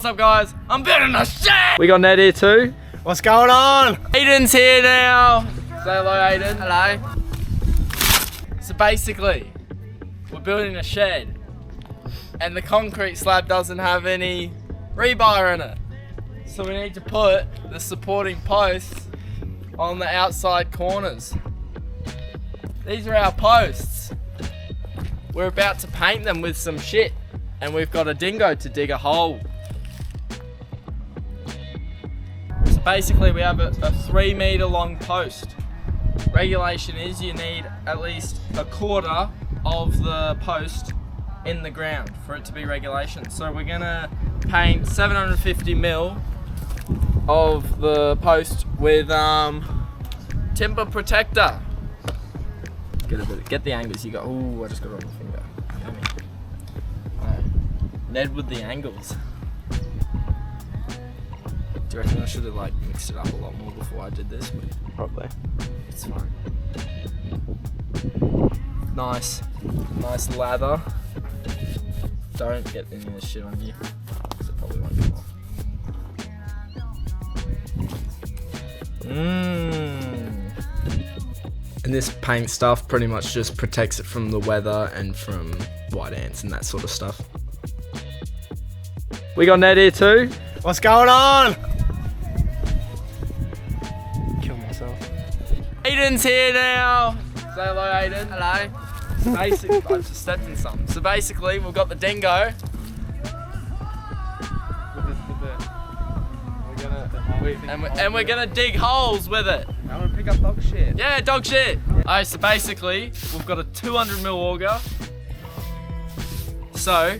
What's up guys? I'm building a shed! We got Ned here too. What's going on? Aydin's here now. Say hello Aydin. Hello. So basically, we're building a shed and the concrete slab doesn't have any rebar in it. So we need to put the supporting posts on the outside corners. These are our posts. We're about to paint them with some shit and we've got a dingo to dig a hole. So basically we have a 3 meter long post. Regulation is you need at least a quarter of the post in the ground for it to be regulation. So we're gonna paint 750 mil of the post with timber protector. Get the angles you got. Ooh, I just got it on the finger. Yummy. Ned with the angles. Do you reckon I should have like mixed it up a lot more before I did this? Probably. It's fine. Nice lather. Don't get any of this shit on you, because it probably won't come off. And this paint stuff pretty much just protects it from the weather and from white ants and that sort of stuff. We got Ned here too. What's going on? Kill myself. Aydin's here now. Say hello Aydin. Hello. So basically, I just stepped in something. So basically, we've got the dingo. And we're gonna dig holes with it. I'm gonna pick up dog shit. Yeah, dog shit. Alright, so basically, we've got a 200 mil auger. So,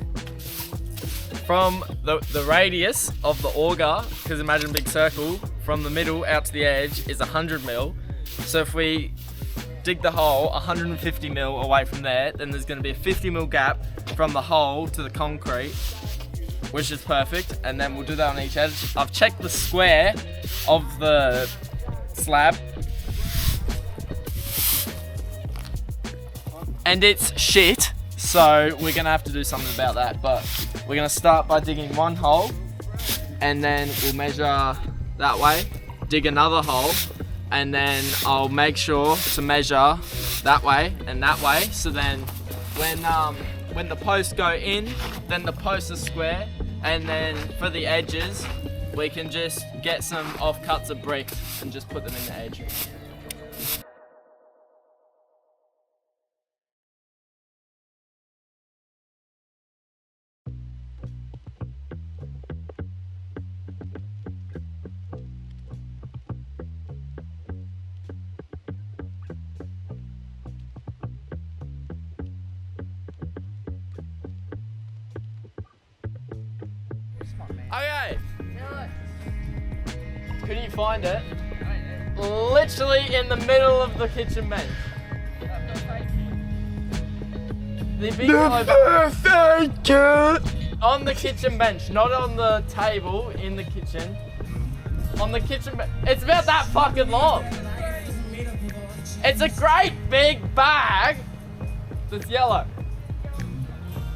from the radius of the auger, because imagine a big circle, from the middle out to the edge is 100 mil. So if we dig the hole 150 mil away from there, then there's gonna be a 50 mil gap from the hole to the concrete, which is perfect, and then we'll do that on each edge. I've checked the square of the slab, and it's shit, so we're gonna have to do something about that. But we're gonna start by digging one hole, and then we'll measure that way, dig another hole, and then I'll make sure to measure that way and that way, so then when the posts go in, then the posts are square, and then for the edges, we can just get some offcuts of brick and just put them in the edge. Okay. Couldn't you find it? Literally in the middle of the kitchen bench. The big on the kitchen bench, not on the table in the kitchen. On the kitchen bench. It's about that fucking long. It's a great big bag that's yellow.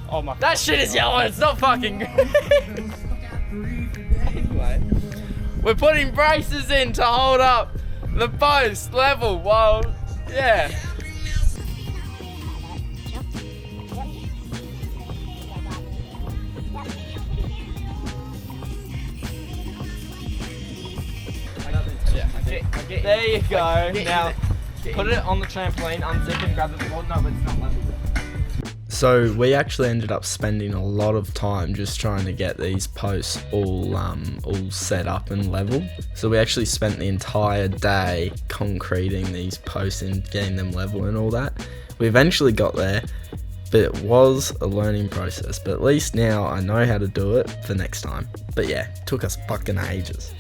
Oh my. That shit is yellow. It's not fucking green. Anyway, we're putting braces in to hold up the post level while, yeah. There you go. Now, put it on the trampoline, unzip and grab the board. No, but it's not level. So we actually ended up spending a lot of time just trying to get these posts all set up and level. So we actually spent the entire day concreting these posts and getting them level and all that. We eventually got there, but it was a learning process. But at least now I know how to do it for next time. But yeah, it took us fucking ages.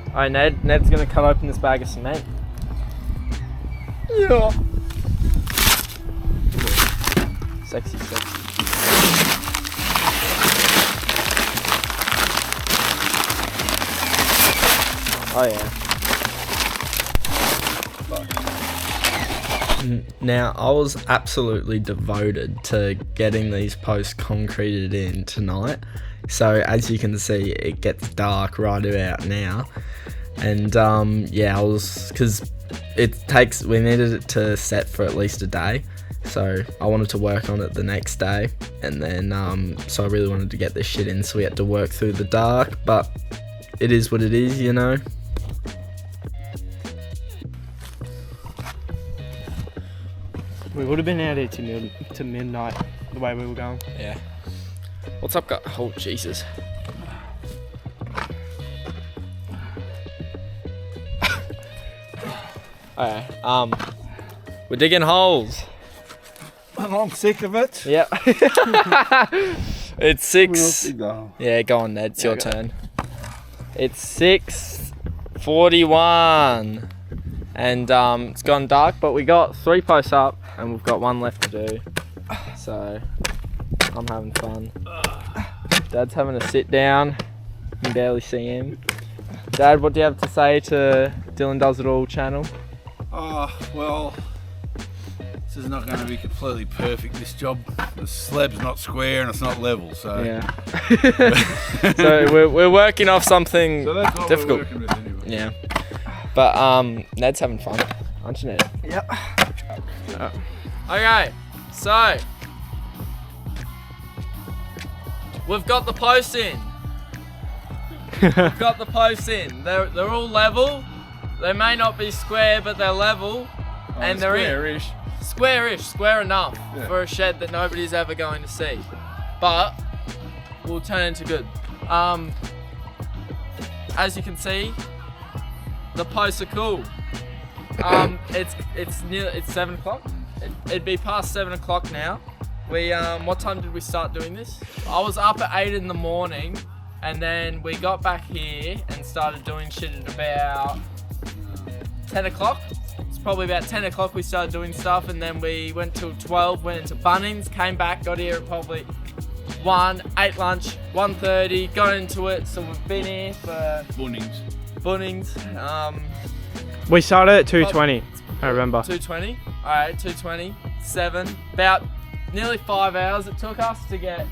Alright, Ned's gonna cut open this bag of cement. Yeah. Sexy. Oh yeah. Fuck. Now, I was absolutely devoted to getting these posts concreted in tonight. So as you can see, it gets dark right about now. And yeah, because we needed it to set for at least a day. So I wanted to work on it the next day. And then, so I really wanted to get this shit in, so we had to work through the dark. But it is what it is, you know. We would have been out here to midnight, the way we were going. Yeah. What's up, guys? Oh, Jesus. Okay, we're digging holes. And I'm sick of it. Yep. It's 6. Go. Yeah, go on, Ned. It's your turn. It's 6:41, and it's gone dark, but we got 3 posts up, and we've got 1 left to do. So I'm having fun. Dad's having a sit down. You can barely see him. Dad, what do you have to say to Dylan Does It All channel? Well, this is not going to be completely perfect, this job. The slab's not square and it's not level, so... Yeah. So we're working off something So that's what difficult. we're working with anyway. Yeah. But Ned's having fun, aren't you, Ned? Yep. Okay, so we've got the posts in. We've got the posts in. They're all level. They may not be square, but they're level, and they're in. Square-ish. Square enough Yeah. for a shed that nobody's ever going to see, but will turn into good. As you can see, the posts are cool. It's 7 o'clock. It'd be past 7 o'clock now. We what time did we start doing this? I was up at 8 in the morning, and then we got back here and started doing shit at about 10 o'clock. It's probably about 10 o'clock we started doing stuff, and then we went till 12, went into Bunnings, came back, got here at probably 1, ate lunch, 1:30, got into it, so we've been here for Bunnings. We started at 2:20, I remember. 2:20. Alright, 2:20, 7. About nearly 5 hours it took us to get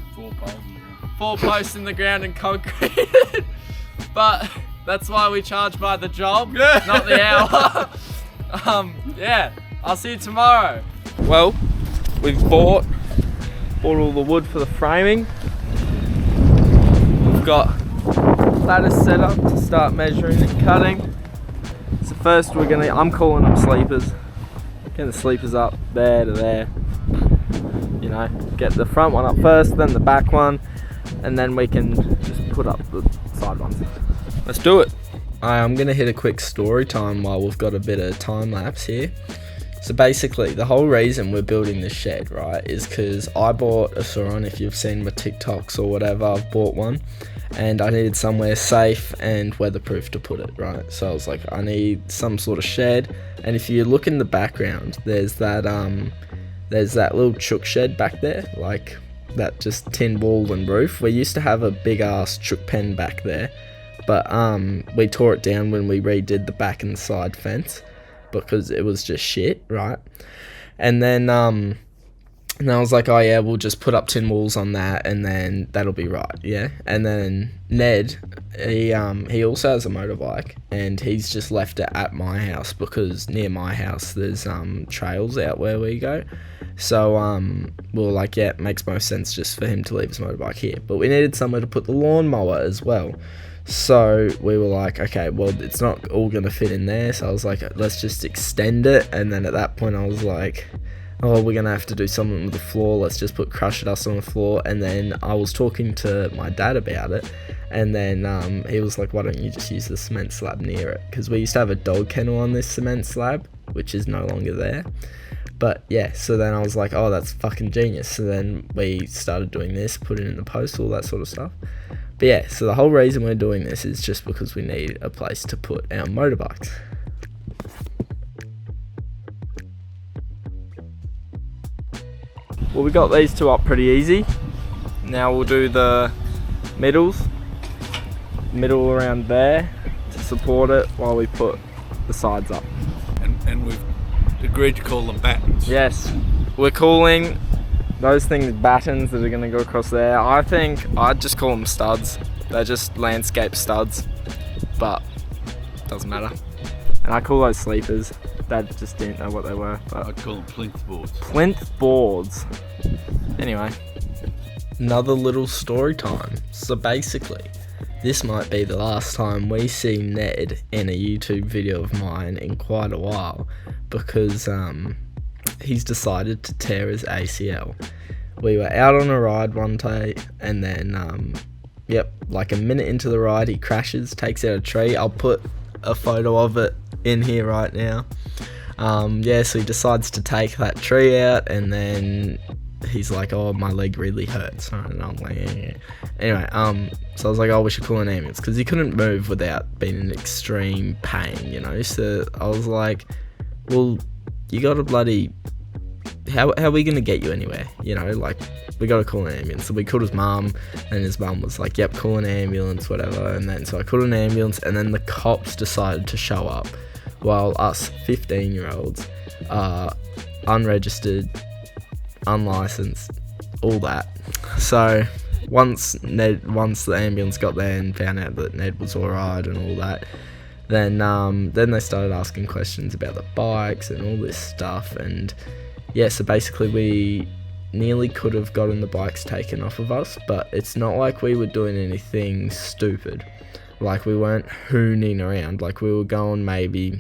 4 posts in the ground and concrete. But that's why we charge by the job, not the hour. Yeah, I'll see you tomorrow. Well, we've bought all the wood for the framing. We've got ladders set up to start measuring and cutting. So first I'm calling them sleepers. Getting the sleepers up there to there. You know, get the front one up first, then the back one, and then we can just put up the side ones. Let's do it. I'm going to hit a quick story time while we've got a bit of time lapse here. So basically, the whole reason we're building this shed, right, is because I bought a Sauron. If you've seen my TikToks or whatever, I've bought one. And I needed somewhere safe and weatherproof to put it, right? So I was like, I need some sort of shed. And if you look in the background, there's that little chook shed back there, like that just tin wall and roof. We used to have a big ass chook pen back there, but we tore it down when we redid the back and side fence because it was just shit, right? And then and I was like, oh yeah, we'll just put up tin walls on that and then that'll be right, yeah? And then Ned, he also has a motorbike and he's just left it at my house because near my house there's trails out where we go. So we were like, yeah, it makes most sense just for him to leave his motorbike here. But we needed somewhere to put the lawnmower as well. So we were like, okay, well, it's not all going to fit in there. So I was like, let's just extend it. And then at that point I was like, oh, we're going to have to do something with the floor. Let's just put crushed dust on the floor. And then I was talking to my dad about it. And then he was like, why don't you just use the cement slab near it? Because we used to have a dog kennel on this cement slab, which is no longer there. But yeah, so then I was like, oh, that's fucking genius. So then we started doing this, put it in the post, all that sort of stuff. But yeah, so the whole reason we're doing this is just because we need a place to put our motorbikes. Well, we got these two up pretty easy. Now we'll do the middle around there to support it while we put the sides up. And we've agreed to call them battens. Yes, we're calling those things battens that are going to go across there. I think I'd just call them studs. They're just landscape studs, but doesn't matter. And I call those sleepers. Dad just didn't know what they were. But I'd call them plinth boards. plinth boards. Anyway. Another little story time. So basically, this might be the last time we see Ned in a YouTube video of mine in quite a while, because he's decided to tear his ACL. We were out on a ride one day, and then like a minute into the ride, he crashes, takes out a tree. I'll put a photo of it in here right now. So he decides to take that tree out, and then he's like, oh, my leg really hurts. And I'm like, yeah. Anyway, so I was like, oh, we should call an ambulance, because he couldn't move without being in extreme pain, you know. So I was like, well, you gotta bloody, how are we gonna get you anywhere, you know, like, we gotta call an ambulance. So we called his mum, and his mum was like, yep, call an ambulance, whatever. And then so I called an ambulance, and then the cops decided to show up, while us 15-year-olds are unregistered, unlicensed, all that. So once the ambulance got there and found out that Ned was alright and all that, then they started asking questions about the bikes and all this stuff. And yeah, so basically we nearly could have gotten the bikes taken off of us, but it's not like we were doing anything stupid. Like, we weren't hooning around. Like, we were going maybe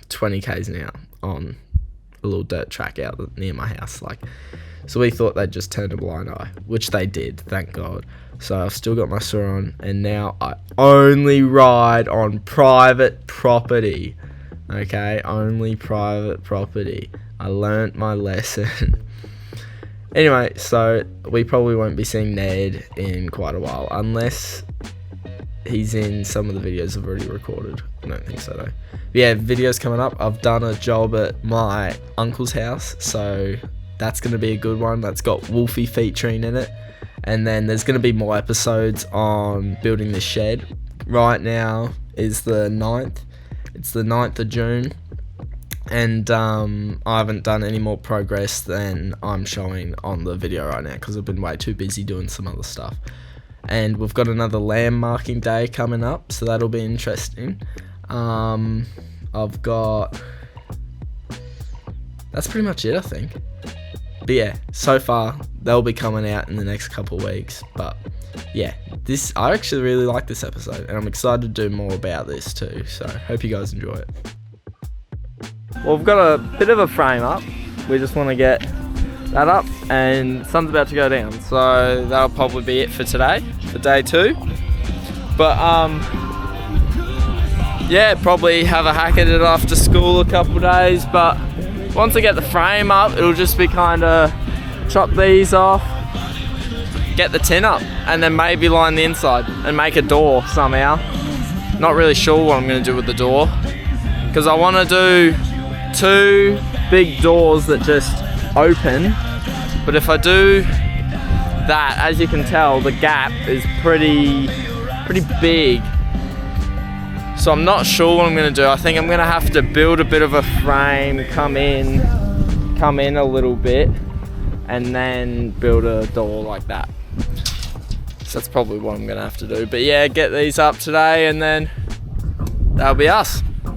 20 k's an hour on a little dirt track out near my house. Like, so we thought they'd just turn a blind eye, which they did, thank God. So I've still got my saw on, and now I only ride on private property. Okay, only private property. I learnt my lesson. Anyway, so we probably won't be seeing Ned in quite a while, unless he's in some of the videos I've already recorded. I don't think so though. But yeah, videos coming up. I've done a job at my uncle's house, so that's going to be a good one. That's got Wolfie featuring in it. And then there's going to be more episodes on building the shed. Right now is the 9th. It's the 9th of June. And I haven't done any more progress than I'm showing on the video right now, because I've been way too busy doing some other stuff. And we've got another landmarking day coming up, so that'll be interesting. I've got... That's pretty much it, I think. But yeah, so far, they'll be coming out in the next couple of weeks. But yeah, I actually really like this episode, and I'm excited to do more about this too. So hope you guys enjoy it. Well, we've got a bit of a frame up. We just want to get that up, and sun's about to go down. So that'll probably be it for today, for day 2. But yeah, probably have a hack at it after school a couple of days. But once I get the frame up, it'll just be kind of chop these off, get the tin up, and then maybe line the inside and make a door somehow. Not really sure what I'm going to do with the door, because I want to do 2 big doors that just open. But if I do that, as you can tell, the gap is pretty big. So I'm not sure what I'm going to do. I think I'm going to have to build a bit of a frame, come in a little bit, and then build a door like that. So that's probably what I'm going to have to do. But yeah, get these up today, and then that'll be us.